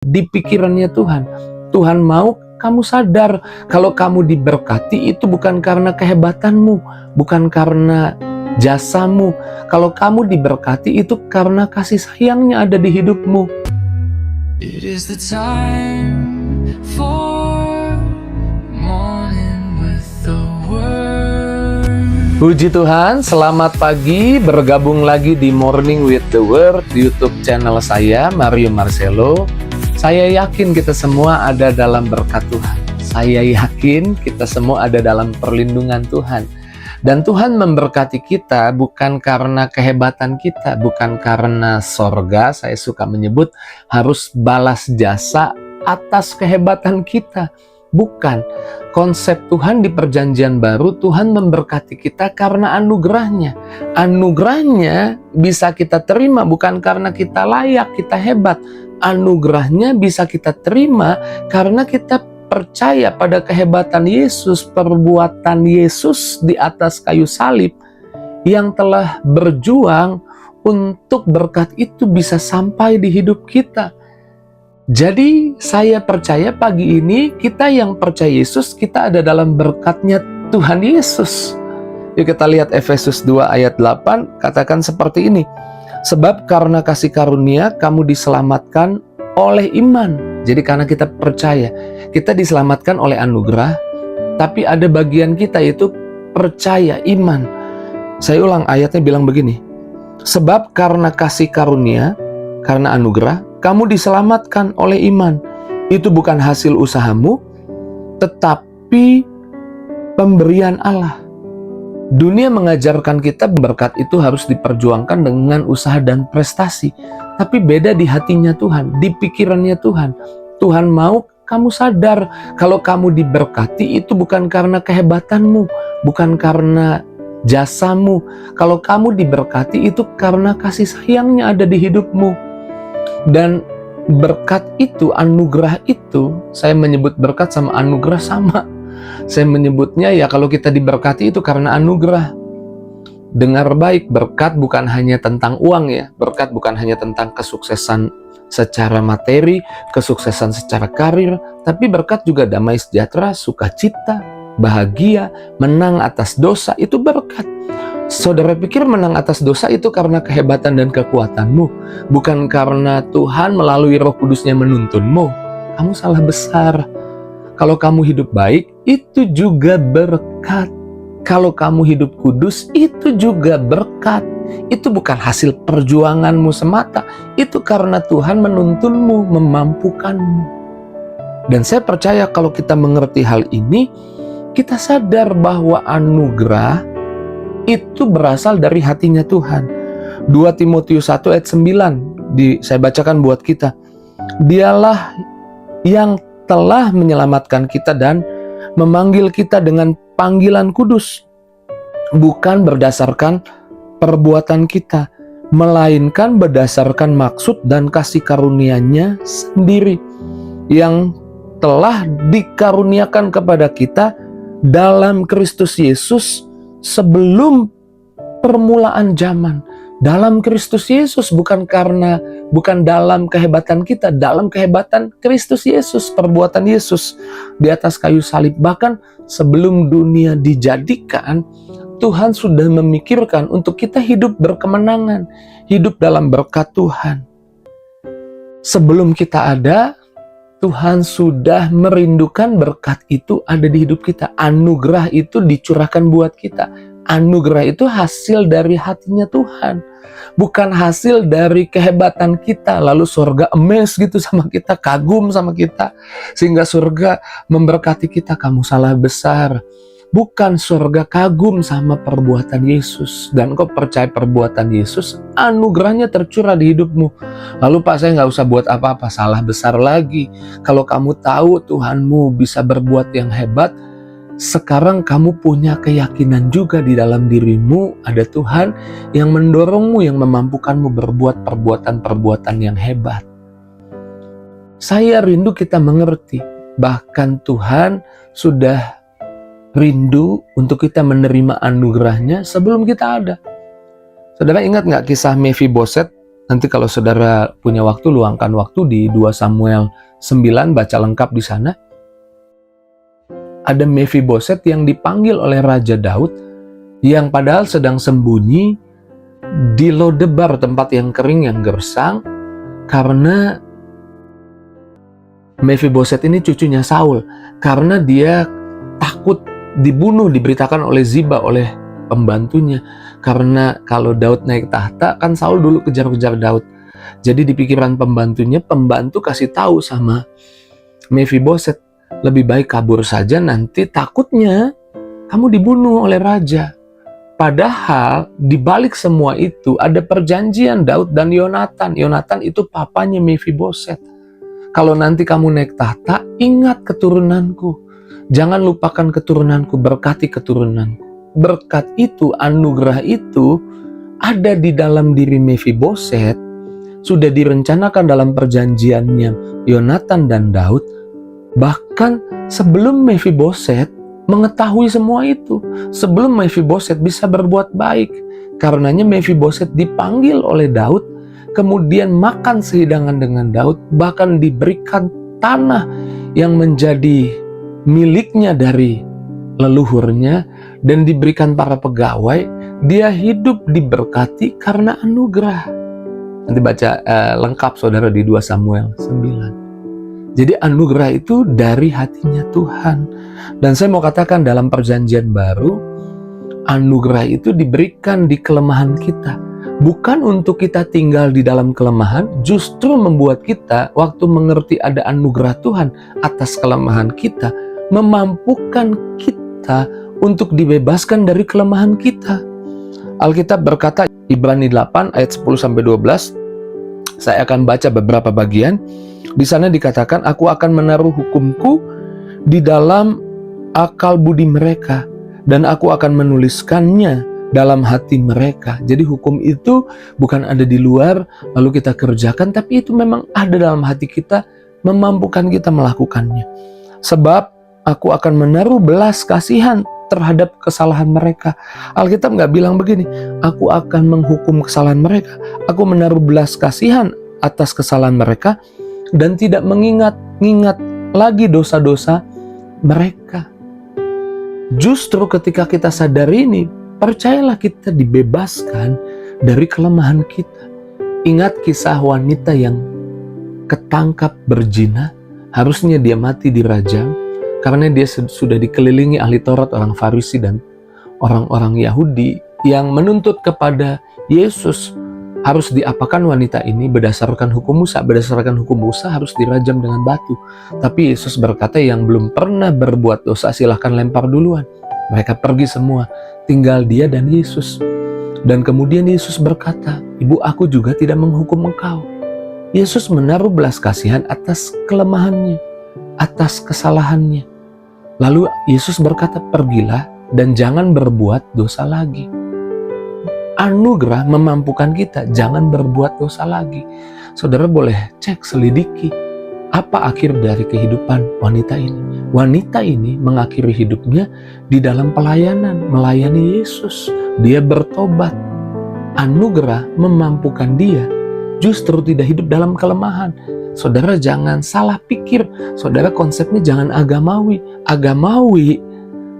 di pikirannya Tuhan. Tuhan mau kamu sadar kalau kamu diberkati itu bukan karena kehebatanmu, bukan karena jasamu. Kalau kamu diberkati itu karena kasih sayangnya ada di hidupmu. It is the time for morning with the word. Puji Tuhan, selamat pagi, bergabung lagi di Morning with the Word YouTube channel saya, Mario Marcelo. Saya yakin kita semua ada dalam berkat Tuhan. Saya yakin kita semua ada dalam perlindungan Tuhan. Dan Tuhan memberkati kita bukan karena kehebatan kita, bukan karena sorga, saya suka menyebut harus balas jasa atas kehebatan kita. Bukan. Konsep Tuhan di perjanjian baru, Tuhan memberkati kita karena anugerahnya. Anugerahnya bisa kita terima bukan karena kita layak, kita hebat. Anugerahnya bisa kita terima karena kita percaya pada kehebatan Yesus, perbuatan Yesus di atas kayu salib yang telah berjuang untuk berkat itu bisa sampai di hidup kita. Jadi saya percaya pagi ini kita yang percaya Yesus, kita ada dalam berkatnya Tuhan Yesus. Yuk kita lihat Efesus 2 ayat 8, katakan seperti ini. Sebab karena kasih karunia kamu diselamatkan oleh iman. Jadi karena kita percaya, kita diselamatkan oleh anugerah, tapi ada bagian kita yaitu percaya, iman. Saya ulang ayatnya bilang begini. Sebab karena kasih karunia, karena anugerah, kamu diselamatkan oleh iman. Itu bukan hasil usahamu, tetapi pemberian Allah. Dunia mengajarkan kita berkat itu harus diperjuangkan dengan usaha dan prestasi. Tapi beda di hatinya Tuhan, di pikirannya Tuhan. Tuhan mau kamu sadar kalau kamu diberkati itu bukan karena kehebatanmu, bukan karena jasamu. Kalau kamu diberkati itu karena kasih sayangnya ada di hidupmu. Dan berkat itu, anugerah itu, saya menyebut berkat sama anugerah sama. Saya menyebutnya ya kalau kita diberkati itu karena anugerah. Dengar baik, berkat bukan hanya tentang uang ya. Berkat bukan hanya tentang kesuksesan secara materi, kesuksesan secara karir. Tapi berkat juga damai sejahtera, sukacita, bahagia, menang atas dosa, itu berkat. Saudara pikir menang atas dosa itu karena kehebatan dan kekuatanmu, bukan karena Tuhan melalui Roh Kudusnya menuntunmu. Kamu salah besar. Kalau kamu hidup baik, itu juga berkat. Kalau kamu hidup kudus, itu juga berkat. Itu bukan hasil perjuanganmu semata. Itu karena Tuhan menuntunmu, memampukanmu. Dan saya percaya kalau kita mengerti hal ini, kita sadar bahwa anugerah itu berasal dari hatinya Tuhan. 2 Timotius 1 ayat 9 saya bacakan buat kita. Dialah yang telah menyelamatkan kita dan memanggil kita dengan panggilan kudus, bukan berdasarkan perbuatan kita, melainkan berdasarkan maksud dan kasih karunia-Nya sendiri yang telah dikaruniakan kepada kita dalam Kristus Yesus sebelum permulaan zaman. Dalam Kristus Yesus, bukan dalam kehebatan kita, dalam kehebatan Kristus Yesus, perbuatan Yesus di atas kayu salib. Bahkan sebelum dunia dijadikan, Tuhan sudah memikirkan untuk kita hidup berkemenangan, hidup dalam berkat Tuhan. Sebelum kita ada, Tuhan sudah merindukan berkat itu ada di hidup kita. Anugerah itu dicurahkan buat kita. Anugerah itu hasil dari hatinya Tuhan. Bukan hasil dari kehebatan kita. Lalu surga amazed gitu sama kita, kagum sama kita. Sehingga surga memberkati kita, kamu salah besar. Bukan, surga kagum sama perbuatan Yesus. Dan kau percaya perbuatan Yesus, anugerahnya tercurah di hidupmu. Lalu Pak, saya nggak usah buat apa-apa, salah besar lagi. Kalau kamu tahu Tuhanmu bisa berbuat yang hebat, sekarang kamu punya keyakinan juga di dalam dirimu ada Tuhan yang mendorongmu, yang memampukanmu berbuat perbuatan-perbuatan yang hebat. Saya rindu kita mengerti, bahkan Tuhan sudah rindu untuk kita menerima anugerahnya sebelum kita ada. Saudara ingat nggak kisah Mephiboset Nanti kalau saudara punya waktu, luangkan waktu di 2 Samuel 9, baca lengkap di sana. Ada Mephiboset yang dipanggil oleh Raja Daud, yang padahal sedang sembunyi di Lodebar, tempat yang kering, yang gersang, karena Mephiboset ini cucunya Saul, karena dia takut dibunuh, diberitakan oleh Ziba, oleh pembantunya, karena kalau Daud naik tahta, kan Saul dulu kejar-kejar Daud. Jadi di pikiran pembantunya, pembantu kasih tahu sama Mephiboset, lebih baik kabur saja, nanti takutnya kamu dibunuh oleh raja. Padahal di balik semua itu ada perjanjian Daud dan Yonatan. Yonatan itu papanya Mephiboset. Kalau nanti kamu naik tahta, ingat keturunanku. Jangan lupakan keturunanku, berkati keturunanku. Berkat itu, anugerah itu ada di dalam diri Mephiboset, sudah direncanakan dalam perjanjiannya Yonatan dan Daud. Bahkan sebelum Mephiboset mengetahui semua itu, sebelum Mephiboset bisa berbuat baik, karenanya Mephiboset dipanggil oleh Daud, kemudian makan sehidangan dengan Daud, bahkan diberikan tanah yang menjadi miliknya dari leluhurnya, dan diberikan para pegawai. Dia hidup diberkati karena anugerah. Nanti baca lengkap saudara di 2 Samuel 9. Jadi anugerah itu dari hatinya Tuhan. Dan saya mau katakan dalam perjanjian baru, anugerah itu diberikan di kelemahan kita. Bukan untuk kita tinggal di dalam kelemahan, justru membuat kita waktu mengerti ada anugerah Tuhan atas kelemahan kita, memampukan kita untuk dibebaskan dari kelemahan kita. Alkitab berkata, Ibrani 8 ayat 10-12, saya akan baca beberapa bagian. Di sana dikatakan, aku akan menaruh hukumku di dalam akal budi mereka, dan aku akan menuliskannya dalam hati mereka. Jadi hukum itu bukan ada di luar lalu kita kerjakan, tapi itu memang ada dalam hati kita, memampukan kita melakukannya. Sebab aku akan menaruh belas kasihan terhadap kesalahan mereka. Alkitab nggak bilang begini, aku akan menghukum kesalahan mereka. Aku menaruh belas kasihan atas kesalahan mereka dan tidak mengingat lagi dosa-dosa mereka. Justru ketika kita sadar ini, percayalah kita dibebaskan dari kelemahan kita. Ingat kisah wanita yang ketangkap berzina, harusnya dia mati dirajam, karena dia sudah dikelilingi ahli Taurat, orang Farisi dan orang-orang Yahudi yang menuntut kepada Yesus harus diapakan wanita ini berdasarkan hukum Musa. Berdasarkan hukum Musa harus dirajam dengan batu. Tapi Yesus berkata, yang belum pernah berbuat dosa silahkan lempar duluan. Mereka pergi semua, tinggal dia dan Yesus. Dan kemudian Yesus berkata, ibu, aku juga tidak menghukum engkau. Yesus menaruh belas kasihan atas kelemahannya, atas kesalahannya. Lalu Yesus berkata, pergilah dan jangan berbuat dosa lagi. Anugerah memampukan kita jangan berbuat dosa lagi. Saudara boleh cek, selidiki apa akhir dari kehidupan wanita ini. Wanita ini mengakhiri hidupnya di dalam pelayanan, melayani Yesus. Dia bertobat. Anugerah memampukan dia justru tidak hidup dalam kelemahan. Saudara jangan salah pikir. Saudara konsepnya jangan agamawi. Agamawi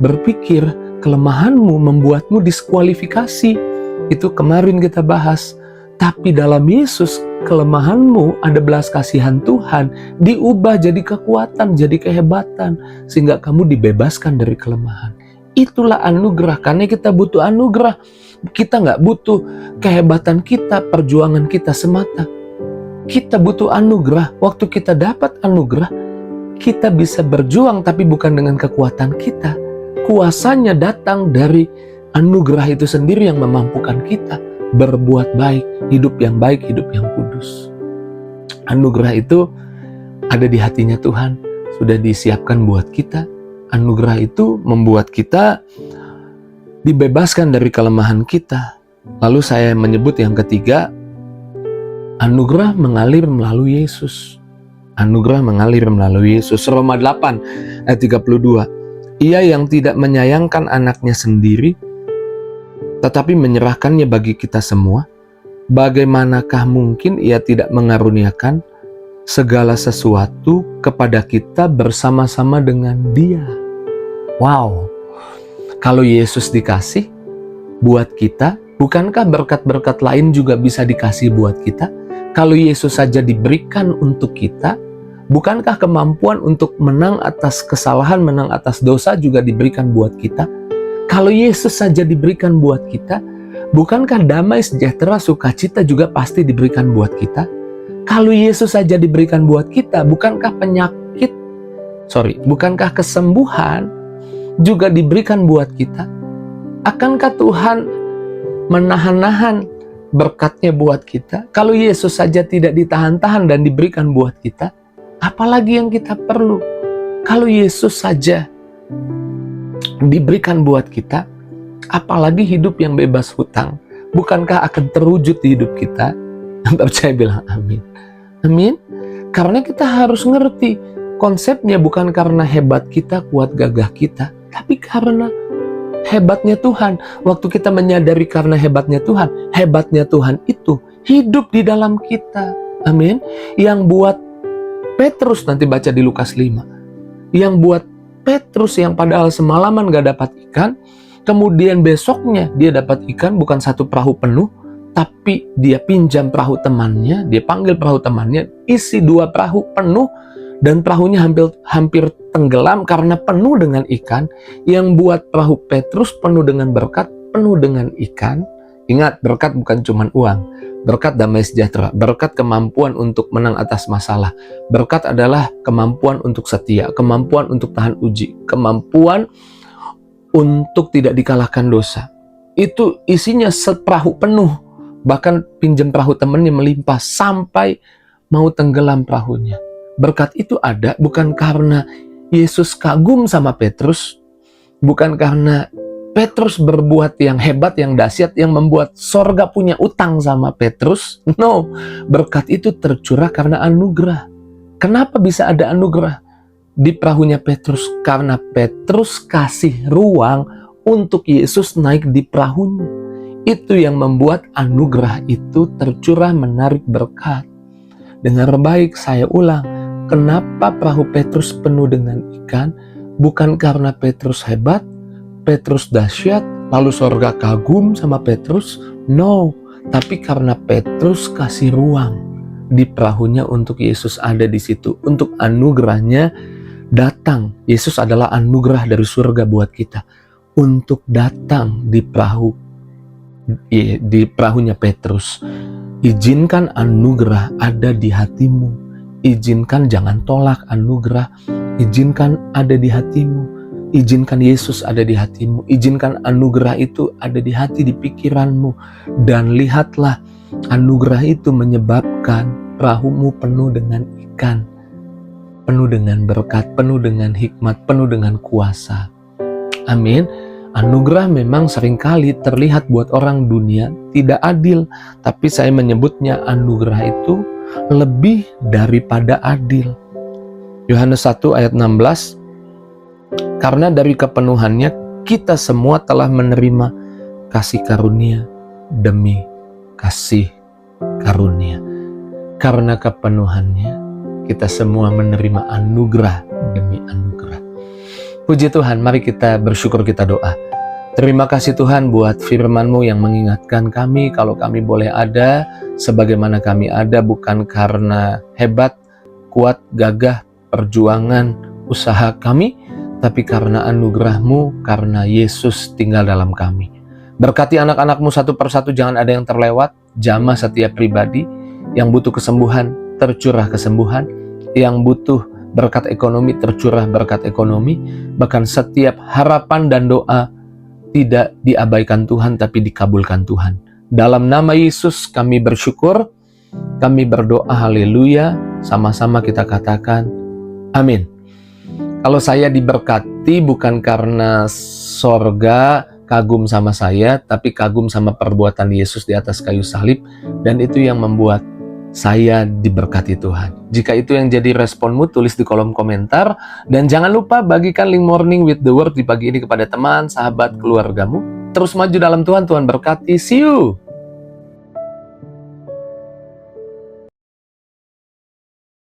berpikir kelemahanmu membuatmu diskualifikasi. Itu kemarin kita bahas. Tapi dalam Yesus, kelemahanmu ada belas kasihan Tuhan, diubah jadi kekuatan, jadi kehebatan, sehingga kamu dibebaskan dari kelemahan. Itulah anugerah, karena kita butuh anugerah. Kita nggak butuh kehebatan kita, perjuangan kita semata. Kita butuh anugerah. Waktu kita dapat anugerah, kita bisa berjuang, tapi bukan dengan kekuatan kita. Kuasanya datang dari anugerah itu sendiri yang memampukan kita berbuat baik, hidup yang kudus. Anugerah itu ada di hatinya Tuhan, sudah disiapkan buat kita. Anugerah itu membuat kita dibebaskan dari kelemahan kita. Lalu saya menyebut yang ketiga, anugerah mengalir melalui Yesus. Anugerah mengalir melalui Yesus. Roma 8 ayat 32. Ia yang tidak menyayangkan anaknya sendiri, tetapi menyerahkannya bagi kita semua, bagaimanakah mungkin Ia tidak mengaruniakan segala sesuatu kepada kita bersama-sama dengan Dia? Wow, kalau Yesus dikasih buat kita, bukankah berkat-berkat lain juga bisa dikasih buat kita? Kalau Yesus saja diberikan untuk kita, bukankah kemampuan untuk menang atas kesalahan, menang atas dosa juga diberikan buat kita? Kalau Yesus saja diberikan buat kita, bukankah damai, sejahtera, sukacita juga pasti diberikan buat kita? Kalau Yesus saja diberikan buat kita, bukankah bukankah kesembuhan juga diberikan buat kita? Akankah Tuhan menahan-nahan berkatnya buat kita? Kalau Yesus saja tidak ditahan-tahan dan diberikan buat kita, apalagi yang kita perlu? Kalau Yesus saja diberikan buat kita, apalagi hidup yang bebas hutang? Bukankah akan terwujud di hidup kita? Yang percaya bilang amin. Amin. Karena kita harus ngerti konsepnya, bukan karena hebat kita, kuat gagah kita, tapi karena hebatnya Tuhan. Waktu kita menyadari karena hebatnya Tuhan itu hidup di dalam kita. Amin. Yang buat Petrus, nanti baca di Lukas 5, yang buat Petrus yang padahal semalaman gak dapat ikan, kemudian besoknya dia dapat ikan, bukan satu perahu penuh, tapi dia pinjam perahu temannya, dia panggil perahu temannya, isi 2 perahu penuh, dan perahunya hampir tenggelam karena penuh dengan ikan. Yang buat perahu Petrus penuh dengan berkat, penuh dengan ikan. Ingat, berkat bukan cuma uang, berkat damai sejahtera, berkat kemampuan untuk menang atas masalah, berkat adalah kemampuan untuk setia, kemampuan untuk tahan uji, kemampuan untuk tidak dikalahkan dosa. Itu isinya seperahu penuh. Bahkan pinjam perahu temannya melimpah sampai mau tenggelam perahunya. Berkat itu ada bukan karena Yesus kagum sama Petrus, bukan karena Petrus berbuat yang hebat, yang dahsyat, yang membuat sorga punya utang sama Petrus. No, berkat itu tercurah karena anugerah. Kenapa bisa ada anugerah di perahunya Petrus? Karena Petrus kasih ruang untuk Yesus naik di perahunya. Itu yang membuat anugerah itu tercurah, menarik berkat. Dengar baik, saya ulang. Kenapa perahu Petrus penuh dengan ikan? Bukan karena Petrus hebat, Petrus dahsyat, lalu sorga kagum sama Petrus. No, tapi karena Petrus kasih ruang di perahunya untuk Yesus ada di situ, untuk anugerahnya datang. Yesus adalah anugerah dari surga buat kita untuk datang di perahunya Petrus. Izinkan anugerah ada di hatimu. Izinkan, jangan tolak anugerah. Izinkan ada di hatimu. Izinkan Yesus ada di hatimu. Izinkan anugerah itu ada di hati, di pikiranmu. Dan lihatlah, anugerah itu menyebabkan perahumu penuh dengan ikan, penuh dengan berkat, penuh dengan hikmat, penuh dengan kuasa. Amin. Anugerah memang seringkali terlihat buat orang dunia tidak adil, tapi saya menyebutnya anugerah itu lebih daripada adil. Yohanes 1 ayat 16, karena dari kepenuhannya kita semua telah menerima kasih karunia demi kasih karunia. Karena kepenuhannya kita semua menerima anugerah demi anugerah. Puji Tuhan, mari kita bersyukur, kita doa. Terima kasih Tuhan buat firman-Mu yang mengingatkan kami kalau kami boleh ada sebagaimana kami ada, bukan karena hebat, kuat, gagah, perjuangan, usaha kami, tapi karena anugerah-Mu, karena Yesus tinggal dalam kami. Berkati anak-anak-Mu satu persatu, jangan ada yang terlewat. Jamah setiap pribadi yang butuh kesembuhan, tercurah kesembuhan. Yang butuh berkat ekonomi, tercurah berkat ekonomi. Bahkan setiap harapan dan doa tidak diabaikan Tuhan, tapi dikabulkan Tuhan. Dalam nama Yesus kami bersyukur, kami berdoa, haleluya. Sama-sama kita katakan, amin. Kalau saya diberkati bukan karena sorga kagum sama saya, tapi kagum sama perbuatan Yesus di atas kayu salib, dan itu yang membuat saya diberkati Tuhan. Jika itu yang jadi responmu, tulis di kolom komentar. Dan jangan lupa bagikan link Morning with the Word di pagi ini kepada teman, sahabat, keluargamu. Terus maju dalam Tuhan, Tuhan berkati. See you!